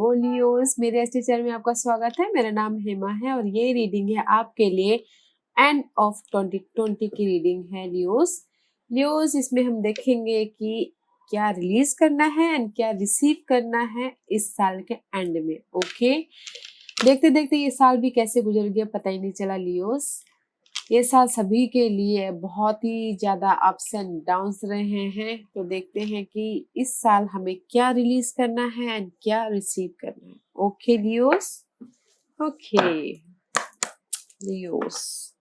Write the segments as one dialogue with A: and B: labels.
A: Hello Leos, मेरे astro channel में आपका स्वागत है। मेरा नाम हेमा है और ये रीडिंग है आपके लिए एंड ऑफ 2020 की रीडिंग है लियोस इसमें हम देखेंगे कि क्या रिलीज करना है एंड क्या रिसीव करना है इस साल के एंड में। ओके, देखते देखते ये साल भी कैसे गुजर गया पता ही नहीं चला लियोस। ये साल सभी के लिए बहुत ही ज्यादा अप्स एंड डाउन्स रहे हैं, तो देखते हैं कि इस साल हमें क्या रिलीज करना है एंड क्या रिसीव करना है। Okay Leos, okay Leos.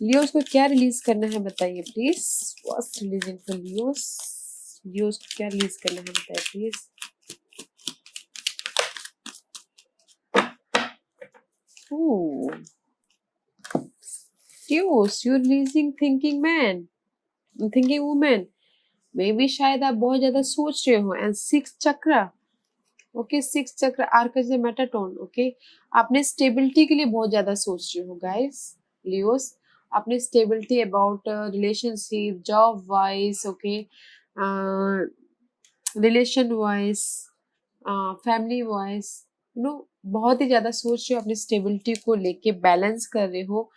A: Leos को क्या रिलीज करना है बताइए please. What's releasing for Leos? Leos को क्या रिलीज करना है बताइए please. Leos, you releasing thinking man, thinking women. May be शायद आप बहुत ज्यादा सोच रहे हो। एंड सिक्स चक्र, ओके, सिक्स चक्र आर्कज मेटाटोन। ओके, आपने स्टेबिलिटी के लिए बहुत ज्यादा सोच रहे हो गाइस लियोस। आपने stability about relationship, job wise, okay, relation wise, family wise, you know, बहुत ही ज्यादा सोच रहे हो। अपनी स्टेबिलिटी को लेके बैलेंस कर रहे हो,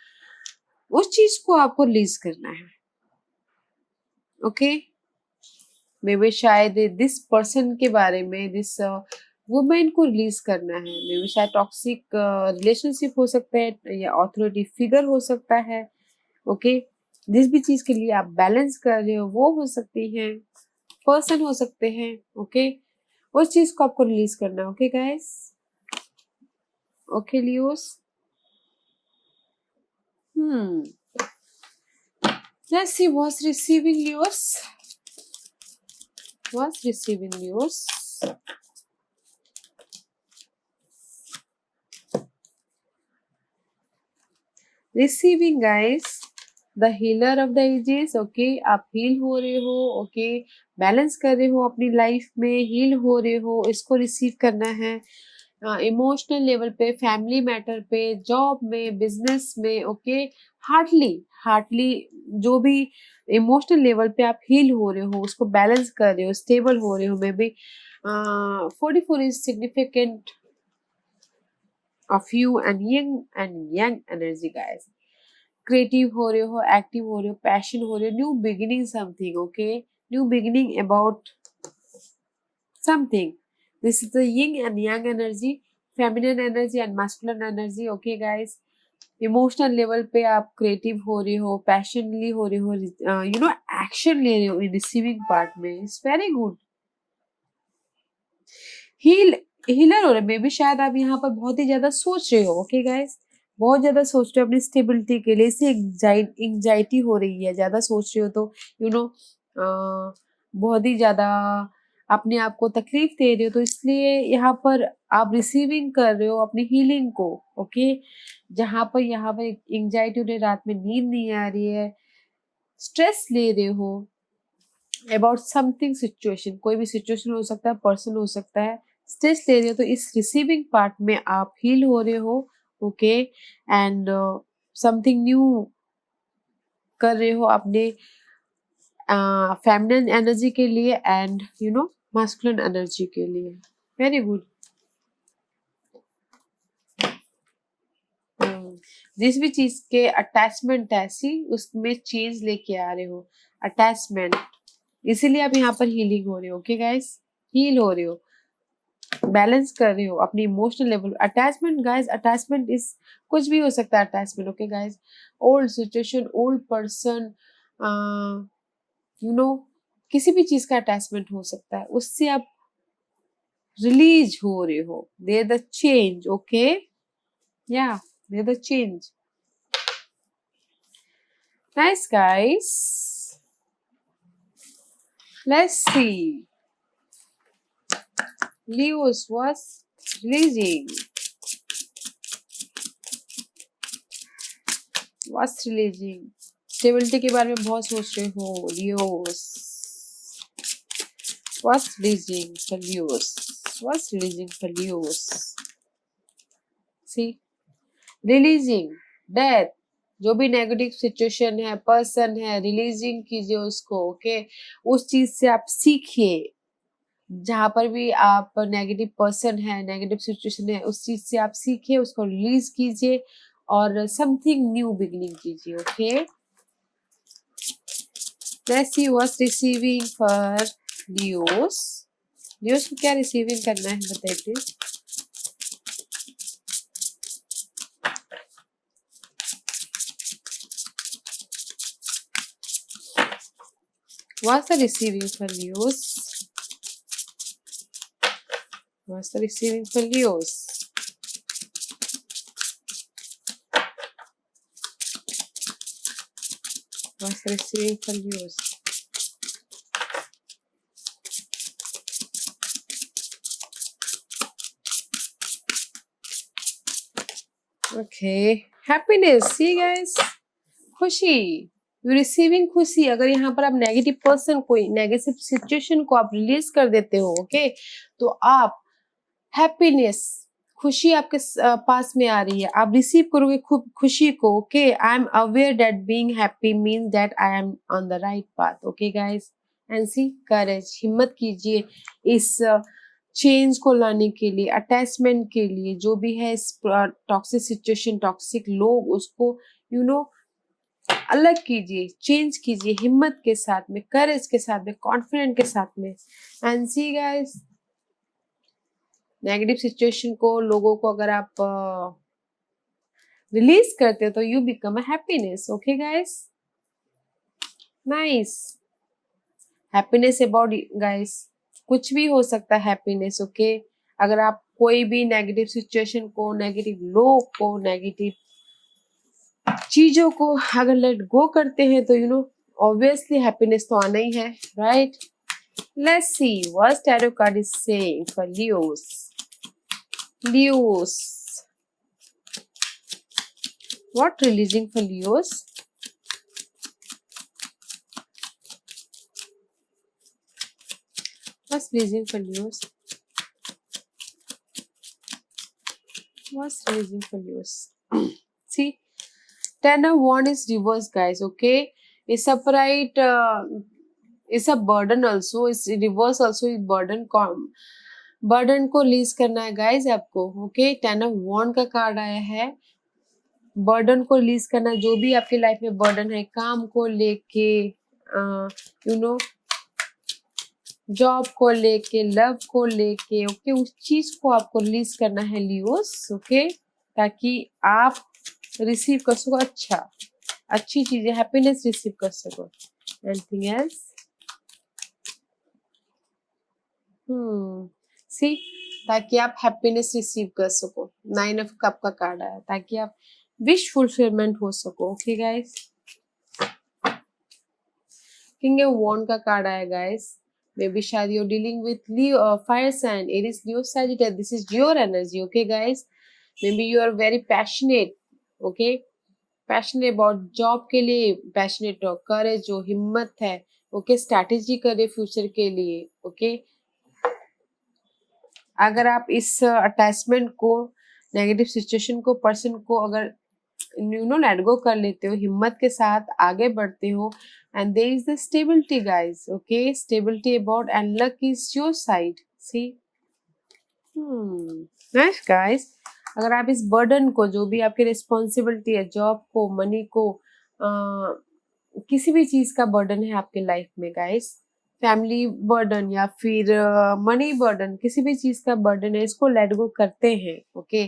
A: उस चीज को आपको रिलीज करना है। ओके, मे बी शायद दिस पर्सन के बारे में, दिस वुमेन को रिलीज करना है। मे बी शायद टॉक्सिक रिलेशनशिप हो सकता है या ऑथोरिटी फिगर हो सकता है। ओके, जिस भी चीज के लिए आप बैलेंस कर रहे हो वो हो सकती है, पर्सन हो सकते हैं। ओके, उस चीज को आपको रिलीज करना है। Okay guys, okay Leos. Let's see what's receiving Leos, what's receiving Leos. Receiving guys the healer of the ages. Okay, आप हील हो रहे हो, ओके, बैलेंस कर रहे हो अपनी लाइफ में, हील हो रहे हो, इसको रिसीव करना है। इमोशनल लेवल पे, फैमिली मैटर पे, जॉब में, बिजनेस में। ओके, हार्टली हार्टली जो भी इमोशनल लेवल पे आप हील हो रहे हो, उसको बैलेंस कर रहे हो, स्टेबल हो रहे हो। May be 44 is significant of you and young energy guys. Creative हो रहे हो, एक्टिव हो रहे हो, पैशन हो रहे हो, new beginning something. Okay, new beginning about something. This is the yin and yang energy, feminine energy and masculine energy. Okay guys, emotional level पे आप क्रिएटिव हो रहे हो, पैशनली हो रहे हो, यू नो, एक्शन ले रहे हो इन रिसीविंग पार्ट में। It's very good. हीलर हो रहे, मे बी शायद आप यहाँ पर बहुत ही ज्यादा सोच रहे हो। ओके गाइस, बहुत ज्यादा सोच रहे हो अपनी स्टेबिलिटी के लिए, इससे एंजाइटी हो रही है। ज्यादा सोच रहे हो तो यू नो बहुत ही ज्यादा अपने आप को तकलीफ दे रहे हो, तो इसलिए यहाँ पर आप रिसीविंग कर रहे हो अपनी हीलिंग को। ओके, जहाँ पर यहाँ पर एंजाइटी हो रही है, रात में नींद नहीं आ रही है, स्ट्रेस ले रहे हो अबाउट समथिंग सिचुएशन, कोई भी सिचुएशन हो सकता है, पर्सन हो सकता है, स्ट्रेस ले रहे हो, तो इस रिसीविंग पार्ट में आप हील हो रहे हो। ओके, एंड समथिंग न्यू कर रहे हो अपने फेमिनिन एनर्जी के लिए and you know masculine energy के लिए। Very good. जिस भी चीज के अटैचमेंट ऐसी, उसमें चेंज लेके आ रहे हो, अटैचमेंट, इसीलिए आप यहाँ पर हीलिंग हो रहे हो। ओके गाइस, हील हो रहे हो, बैलेंस कर रहे हो अपनी emotional level. Attachment guys, attachment is कुछ भी हो सकता है attachment. Okay guys, old situation, old person, you know, किसी भी चीज का अटैचमेंट हो सकता है, उससे आप रिलीज हो रहे हो। There the change. ओके, या there the change. Nice guys, let's see Leo's was releasing. What's releasing? Stability के बारे में बहुत सोच रहे हो Leos. What's releasing for Leos? What's releasing for Leos? See releasing death, जो भी नेगेटिव सिचुएशन है, पर्सन है, रिलीजिंग कीजिए उसको, ओके। उस चीज से आप सीखिए, जहां पर भी आप नेगेटिव पर्सन है, नेगेटिव सिचुएशन है, उस चीज से आप सीखिए, उसको रिलीज कीजिए और समथिंग न्यू बिगिनिंग कीजिए, okay. Let's see what's receiving for Leos. Leos को क्या रिसीविंग करना है बताइए please. What's the receiving for Leos? What's the receiving for Leos? What's the receiving for Leos? Okay. Happiness. See guys? खुशी, you receiving खुशी। अगर यहाँ पर आप नेगेटिव पर्सन को, नेगेटिव सिचुएशन को आप रिलीज कर देते हो, ओके, तो आप हैप्पीनेस, खुशी आपके पास में आ रही है, आप रिसीव करोगे खूब खुशी को, okay. I am aware that being happy means that I am on the right path, okay guys. And see courage, हिम्मत कीजिए इस चेंज को लाने के लिए, अटैचमेंट के लिए, जो भी है इस टॉक्सिक सिचुएशन, टॉक्सिक लोग, उसको यू नो अलग कीजिए, चेंज कीजिए, हिम्मत के साथ में, करेज के साथ में, कॉन्फिडेंट के साथ में। And see guys, negative situation को, लोगों को अगर आप रिलीज करते हो तो you become a happiness, okay guys. Nice. Happiness about guys, कुछ भी हो सकता है हैप्पीनेस, ओके। अगर आप कोई भी नेगेटिव सिचुएशन को, नेगेटिव लोग को, नेगेटिव चीजों को अगर लेट गो करते हैं तो ऑब्वियसली हैप्पीनेस तो आना ही है, right. Let's see what tarot card is saying for Leos. Leos, what releasing for Leos? What's releasing for Leos? What's releasing for Leos? See Ten of Wands is reverse, guys. Okay, it's upright. It's a burden also. It's reverse also. Is burden burden को release करना है guys आपको, okay. Ten of wand का card आया है, burden को release करना, जो भी आपकी लाइफ में बर्डन है, काम को लेके, जॉब को लेके, लव को लेके, ओके, उस चीज को आपको रिलीज करना है लियोस, ओके, ताकि आप रिसीव कर सको अच्छी चीजें, हैप्पीनेस रिसीव कर सको। Anything else? सी, ताकि आप हैप्पीनेस रिसीव कर सको। 9 ऑफ कप का कार्ड आया, ताकि आप विश फुलफिलमेंट हो सको, okay guys. King of wand का कार्ड आया गाइस, मे बी शायद you dealing with Leo, fire sign, Aries, Leo, Sagittarius, this is your energy, okay guys. May be you are very passionate, okay, passionate about job के लिए, passionate हो, करेज जो हिम्मत है, okay, strategy करे future के लिए, ओके। अगर आप इस अटैचमेंट को, नेगेटिव सिचुएशन को, पर्सन को अगर लेट गो कर लेते हो, हिम्मत के साथ आगे बढ़ते हो, and there is the stability guys, okay, stability about and luck is your side, see. Nice guys. अगर आप इस बर्डन को, जो भी आपकी रिस्पॉन्सिबिलिटी है, जॉब को, मनी को, किसी भी चीज का बर्डन है आपके लाइफ में गाइस, फैमिली बर्डन या फिर मनी बर्डन, किसी भी चीज का बर्डन है, इसको लेट गो करते हैं, ओके,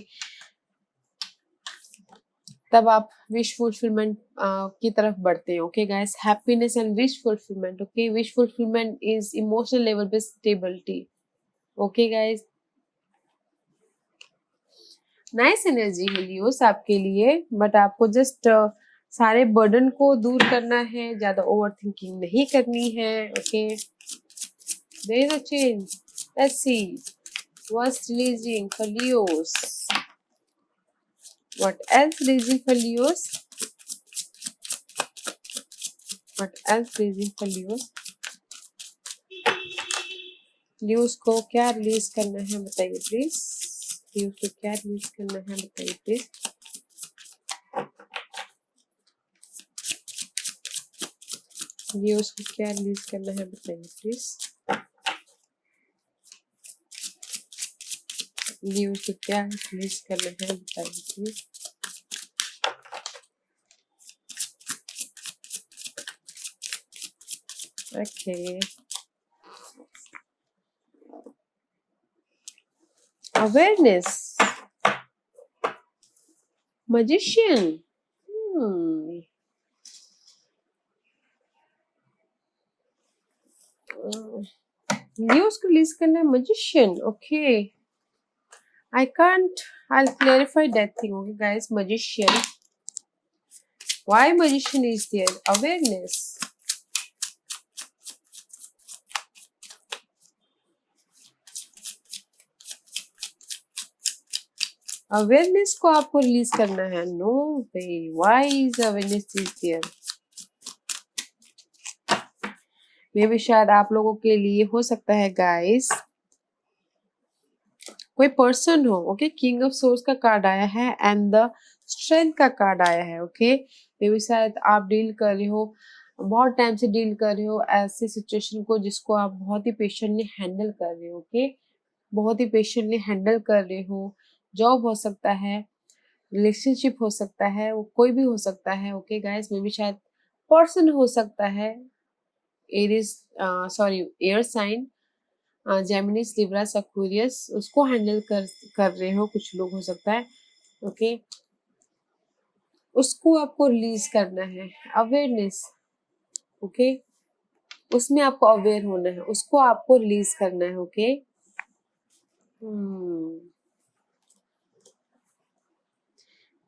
A: तब आप विश फुलफिलमेंट की तरफ बढ़ते हैं, okay guys. Happiness and wish fulfilment, okay, wish fulfilment is emotional level पे stability, okay guys. Nice energy है लियोस आपके लिए, बट आपको जस्ट सारे बर्डन को दूर करना है, ज्यादा ओवर थिंकिंग नहीं करनी है, okay. There is a change, let's see what's releasing for Leos, what else releasing for Leos, what else releasing for Leos. Leos को क्या रिलीज करना है बताइए प्लीज। ये उसको क्या रिलीज करना है बताइए प्लीज। ये उसको क्या रिलीज करना है बताइए प्लीज। ये उसको क्या रिलीज करना है बताइए प्लीज। Okay, awareness, magician. ये उसको रिलीज करना है magician. Okay, I can't. I'll clarify that thing. Okay, guys, magician. Why magician is there? Awareness. Awareness को आपको रिलीज करना है। No way, why is awareness is there? मे भी शायद आप लोगों के लिए हो सकता है गाइस, कोई पर्सन हो। ओके, किंग ऑफ सोर्स का कार्ड आया है एंड द स्ट्रेंथ का कार्ड आया है। ओके, मे भी शायद आप डील कर रहे हो, बहुत टाइम से डील कर रहे हो ऐसी सिचुएशन को जिसको आप बहुत ही पेशेंटली हैंडल कर रहे हो। ओके, बहुत ही पेशेंटली हैंडल कर रहे हो। जॉब हो सकता है, रिलेशनशिप हो सकता है, वो कोई भी हो सकता है। ओके गाइस, मे भी शायद पर्सन हो सकता है, Aries sorry air sign, Geminis, Libra, Aquarius, उसको हैंडल कर रहे हो कुछ लोग हो सकता है। ओके, उसको आपको रिलीज करना है। अवेयरनेस, ओके, उसमें आपको अवेयर होना है, उसको आपको रिलीज करना है। ओके,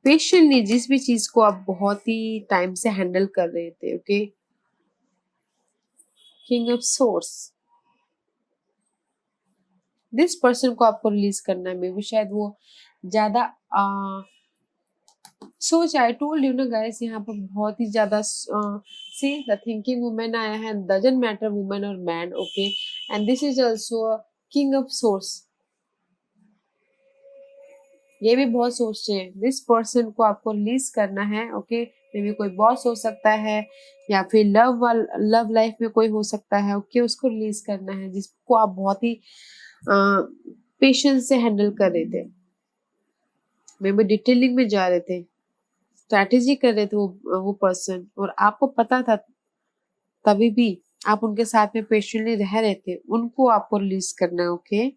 A: पेशेंटली जिस भी चीज को आप बहुत ही टाइम से हैंडल कर रहे थे। Okay, king of source, this person को आपको रिलीज करना है। मे भी शायद वो ज्यादा सोच, आई टोल्ड यू ना गाइस, यहाँ पर बहुत ही ज्यादा सी द थिंकिंग वुमेन आया है, डजंट मैटर वुमेन और man. Okay, and this is also king of source, ये भी बहुत सोचते हैं। दिस पर्सन को आपको रिलीज करना है। ओके, मे भी कोई बॉस हो सकता है या फिर लव लाइफ में कोई हो सकता है। ओके, उसको रिलीज करना है जिसको आप बहुत ही पेशेंस से हैंडल कर रहे थे। मे भी डिटेलिंग में जा रहे थे, स्ट्रैटेजी कर रहे थे वो पर्सन, और आपको पता था तभी भी आप उनके साथ में पेशेंटली रह रहे थे। उनको आपको रिलीज करना है। ओके,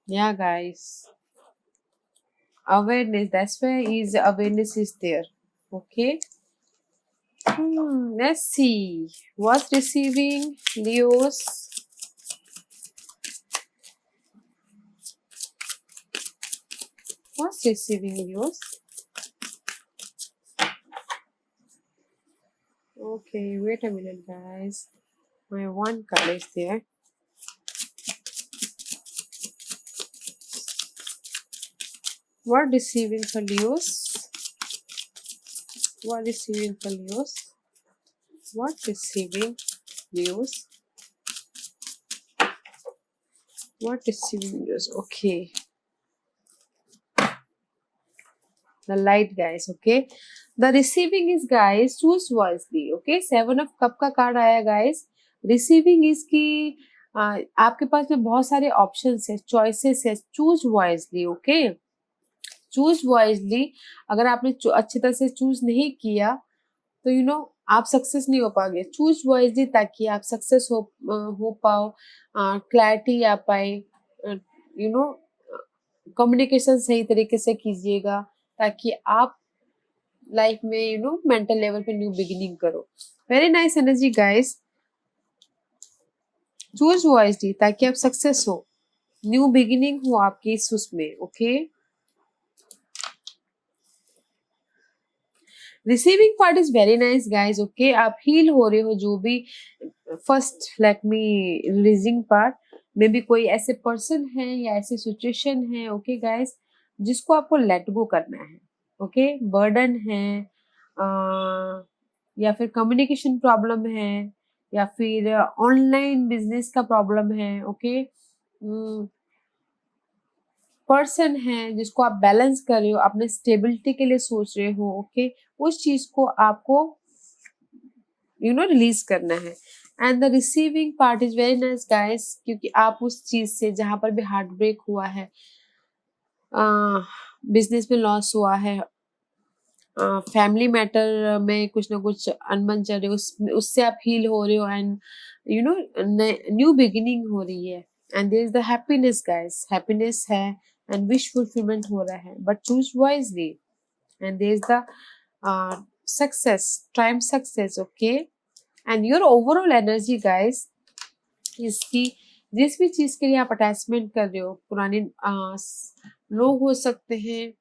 A: या guys, awareness, that's why is awareness is there. Okay, let's see what's receiving Leos. What's receiving Leos? Okay, wait a minute guys, my one card is there. What receiving for Leos? What receiving for Leos? What receiving Leos? What receiving Leos? Okay, the light guys. Okay, the receiving is guys, choose wisely. Okay, 7 of cup का card आया guys. receiving is की आपके पास में बहुत सारे options है, choices है, choose wisely. Okay, choose wisely. अगर आपने अच्छी तरह से चूज नहीं किया तो आप सक्सेस नहीं हो पाओगे। चूज वाइजली ताकि आप सक्सेस हो पाओ, क्लैरिटी आ पाए, कम्युनिकेशन सही तरीके से कीजिएगा ताकि आप लाइफ में मेंटल लेवल पे न्यू बिगिनिंग करो। Very nice energy guys, choose wisely ताकि आप सक्सेस हो, न्यू बिगिनिंग हो आपकी इस उसमें। Okay, receiving part is very nice guys. Okay, आप हील हो रहे हो जो भी। First let me releasing part में भी कोई ऐसे पर्सन है या ऐसी सिचुएशन है। ओके गाइस, जिसको आपको लेट गो करना है। ओके, बर्डन है, या फिर कम्युनिकेशन प्रॉब्लम है, या फिर ऑनलाइन बिजनेस का प्रॉब्लम है। ओके, पर्सन है जिसको आप बैलेंस कर रहे हो, अपने स्टेबिलिटी के लिए सोच रहे हो, ओके, उस चीज को आपको रिलीज करना है। And the receiving part is very nice guys, क्योंकि आप उस चीज से जहां पर भी हार्ट ब्रेक हुआ है, बिजनेस में लॉस हुआ है, फैमिली मैटर में कुछ ना कुछ अनबन चल रही है, उससे आप हील हो रहे हो, एंड न्यू बिगिनिंग हो रही है। And there is the happiness guys, happiness है एंड विश फुलफिलमेंट हो रहा है, but choose wisely. And there is the success, time success, okay. And your overall energy guys इसकी, जिस भी चीज के लिए आप अटैचमेंट कर रहे हो, पुराने लोग हो सकते हैं,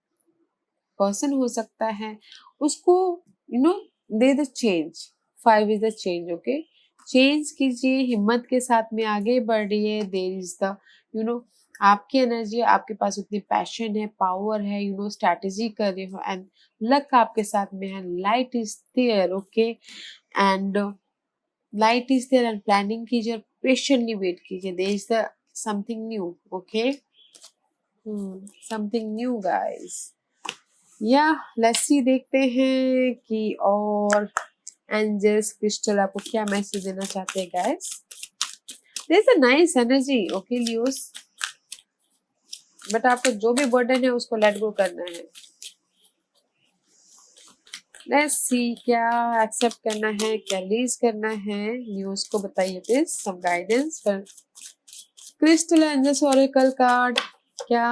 A: पर्सन हो सकता है, उसको दे the change. 5 is the change, okay. Change कीजिए, हिम्मत के साथ में आगे बढ़िए। देर इज द आपकी एनर्जी, आपके पास उतनी पैशन है, पावर है, स्ट्रैटेजी कर रहे हो, एंड लक आपके साथ में है। Light is there, okay, and light is there, and planning कीजिए और पेशेंटली वेट कीजिए। There is the something new, okay, something new guys. या लेट्स सी, देखते हैं कि और एंजल्स क्रिस्टल आपको क्या मैसेज देना चाहते हैं guys. There is a nice energy, okay Leos, but आपको जो भी बर्डन है उसको लेट गो करना है। लेट्स सी क्या एक्सेप्ट करना है, क्या रिलीज करना है। न्यूज को बताइए प्लीज, सम गाइडेंस पर क्रिस्टल एंजल्स ओरेकल कार्ड क्या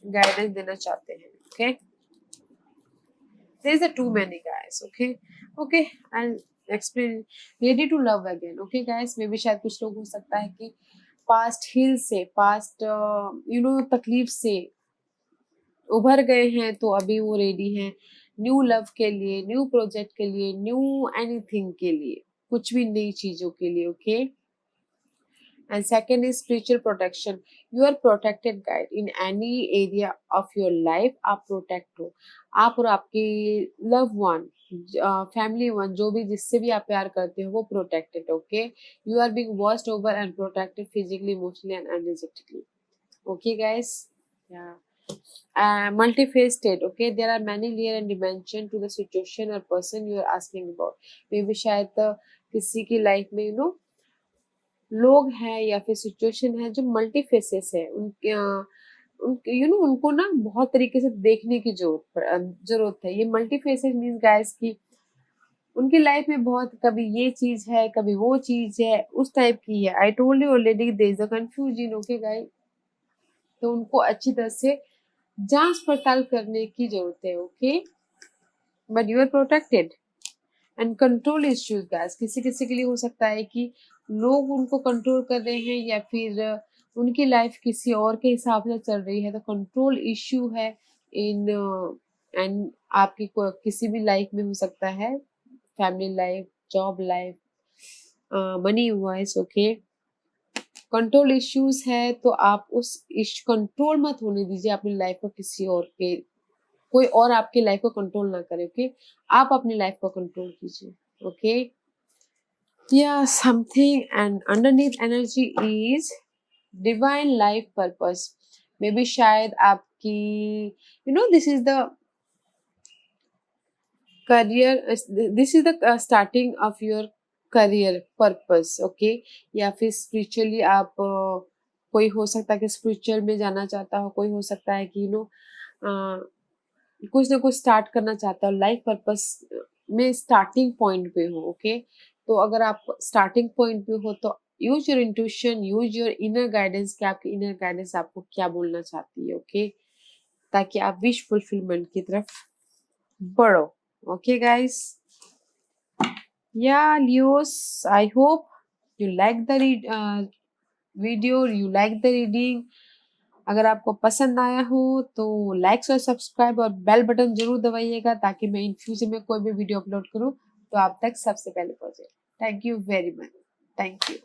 A: गाइडेंस देना चाहते हैं, okay. There is a too many guys, okay, I'll explain. Ready to love again, okay guys। मे भी शायद कुछ लोग हो सकता है कि पास्ट हिल से, पास्ट तकलीफ से उभर गए हैं, तो अभी वो रेडी हैं न्यू लव के लिए, न्यू प्रोजेक्ट के लिए, न्यू एनीथिंग के लिए, कुछ भी नई चीजों के लिए, okay. And second is spiritual protection. You are protected guide in any area of your life। आप प्रोटेक्ट हो, आप और आपकी लव वन, फैमिली वन, जो भी जिससे भी आप प्यार करते हो वो protected, okay. You are being watched over and protected physically, emotionally and energetically, okay guys. Multifaceted, okay, there are many layer and dimension to the situation or person you are asking about। मे भी शायद किसी की life में लोग हैं या फिर situation है जो मल्टी फेसेस है, उनके उनको ना बहुत तरीके से देखने की जरूरत है। ये मल्टी फेसेस मीन्स गाइस की उनकी लाइफ में बहुत, कभी ये चीज है, कभी वो चीज है, उस टाइप की है। I told you already there is a confusion, okay guys. तो उनको अच्छी तरह से जांच पड़ताल करने की जरूरत है, okay. But you are protected. And control issues guys, किसी किसी के लिए हो सकता है कि लोग उनको कंट्रोल कर रहे हैं, या फिर उनकी लाइफ किसी और के हिसाब से चल रही है, तो कंट्रोल इश्यू है इन एंड आपकी किसी भी लाइफ में हो सकता है, family life, job life, money wise, okay. Control issues है, तो आप उस कंट्रोल मत होने दीजिए अपनी लाइफ को किसी और के, कोई और आपकी लाइफ को कंट्रोल ना करे, ओके। आप अपनी लाइफ को कंट्रोल कीजिए, ओके। या something and underneath energy is divine life purpose. May be शायद आपकी this is the career, this is the starting of your career purpose, okay. या फिर स्पिरिचुअली आप कोई हो सकता है कि स्पिरिचुअल में जाना चाहता हो, कोई हो सकता है कि कुछ ना कुछ स्टार्ट करना चाहता हो, लाइफ पर्पस में स्टार्टिंग पॉइंट पे हो, ओके। तो अगर आप स्टार्टिंग पॉइंट पे हो तो use your intuition, use your inner guidance, कि आपकी इनर गाइडेंस आपको क्या बोलना चाहती है, ओके, ताकि आप विश फुलफिलमेंट की तरफ बढ़ो, ओके गाइस। या Leos, I hope you like the video, you like the reading. अगर आपको पसंद आया हो तो लाइक्स और सब्सक्राइब और बेल बटन जरूर दबाइएगा, ताकि मैं इन फ्यूचर में कोई भी वीडियो अपलोड करूं तो आप तक सबसे पहले पहुंचे। Thank you very much, thank you.